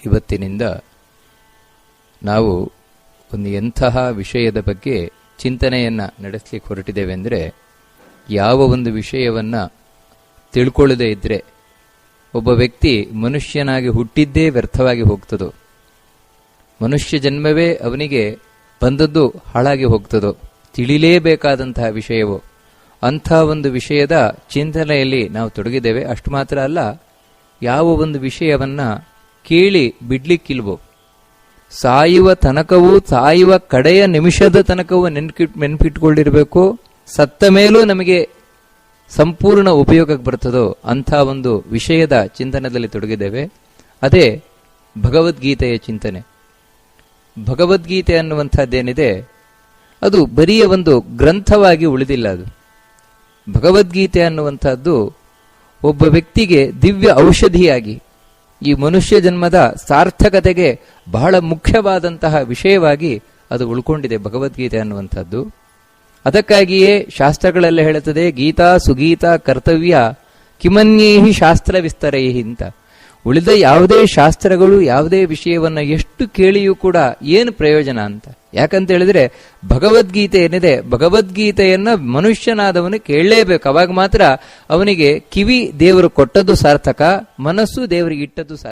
ಇವತ್ತಿನಿಂದ ನಾವು ಒಂದು ಎಂತಹ ವಿಷಯದ ಬಗ್ಗೆ ಚಿಂತನೆಯನ್ನು ನಡೆಸಲಿಕ್ಕೆ ಹೊರಟಿದ್ದೇವೆ ಅಂದರೆ, ಯಾವ ಒಂದು ವಿಷಯವನ್ನು ತಿಳ್ಕೊಳ್ಳದೇ ಇದ್ದರೆ ಒಬ್ಬ ವ್ಯಕ್ತಿ ಮನುಷ್ಯನಾಗಿ ಹುಟ್ಟಿದ್ದೇ ವ್ಯರ್ಥವಾಗಿ ಹೋಗ್ತದೋ, ಮನುಷ್ಯ ಜನ್ಮವೇ ಅವನಿಗೆ ಬಂದದ್ದು ಹಾಳಾಗಿ ಹೋಗ್ತದೋ, ತಿಳಿಲೇಬೇಕಾದಂತಹ ವಿಷಯವೋ ಅಂಥ ಒಂದು ವಿಷಯದ ಚಿಂತನೆಯಲ್ಲಿ ನಾವು ತೊಡಗಿದ್ದೇವೆ. ಅಷ್ಟು ಮಾತ್ರ ಅಲ್ಲ, ಯಾವ ಒಂದು ವಿಷಯವನ್ನು ಕೇಳಿ ಬಿಡ್ಲಿಕ್ಕಿಲ್ವೋ, ಸಾಯುವ ತನಕವೂ, ಸಾಯುವ ಕಡೆಯ ನಿಮಿಷದ ತನಕವೂ ನೆನಪಿಟ್ಕೊಂಡಿರಬೇಕು, ಸತ್ತ ಮೇಲೂ ನಮಗೆ ಸಂಪೂರ್ಣ ಉಪಯೋಗಕ್ಕೆ ಬರ್ತದೋ ಅಂಥ ಒಂದು ವಿಷಯದ ಚಿಂತನದಲ್ಲಿ ತೊಡಗಿದ್ದೇವೆ. ಅದೇ ಭಗವದ್ಗೀತೆಯ ಚಿಂತನೆ. ಭಗವದ್ಗೀತೆ ಅನ್ನುವಂಥದ್ದೇನಿದೆ, ಅದು ಬರಿಯ ಒಂದು ಗ್ರಂಥವಾಗಿ ಉಳಿದಿಲ್ಲ. ಅದು ಭಗವದ್ಗೀತೆ ಅನ್ನುವಂಥದ್ದು ಒಬ್ಬ ವ್ಯಕ್ತಿಗೆ ದಿವ್ಯ ಔಷಧಿಯಾಗಿ, ಈ ಮನುಷ್ಯ ಜನ್ಮದ ಸಾರ್ಥಕತೆಗೆ ಬಹಳ ಮುಖ್ಯವಾದಂತಹ ವಿಷಯವಾಗಿ ಅದು ಉಳ್ಕೊಂಡಿದೆ ಭಗವದ್ಗೀತೆ ಅನ್ನುವಂಥದ್ದು. ಅದಕ್ಕಾಗಿಯೇ ಶಾಸ್ತ್ರಗಳೆಲ್ಲ ಹೇಳುತ್ತದೆ, ಗೀತಾ ಸುಗೀತಾ ಕರ್ತವ್ಯ ಕಿಮನ್ಯೇಹಿ ಶಾಸ್ತ್ರ ವಿಸ್ತರೈಹಿ ಅಂತ. ಉಳಿದ ಯಾವುದೇ ಶಾಸ್ತ್ರಗಳು ಯಾವುದೇ ವಿಷಯವನ್ನು ಎಷ್ಟು ಕೇಳಿಯೂ ಕೂಡ ಏನು ಪ್ರಯೋಜನ ಅಂತ. ಯಾಕಂತ ಹೇಳಿದ್ರೆ ಭಗವದ್ಗೀತೆ ಏನಿದೆ, ಭಗವದ್ಗೀತೆಯನ್ನ ಮನುಷ್ಯನಾದವನು ಕೇಳಲೇಬೇಕು. ಅವಾಗ ಮಾತ್ರ ಅವನಿಗೆ ಕಿವಿ ದೇವರು ಕೊಟ್ಟದ್ದು ಸಾರ್ಥಕ, ಮನಸ್ಸು ದೇವರಿಗೆ ಇಟ್ಟದ್ದು ಸಾರ್ಥಕ.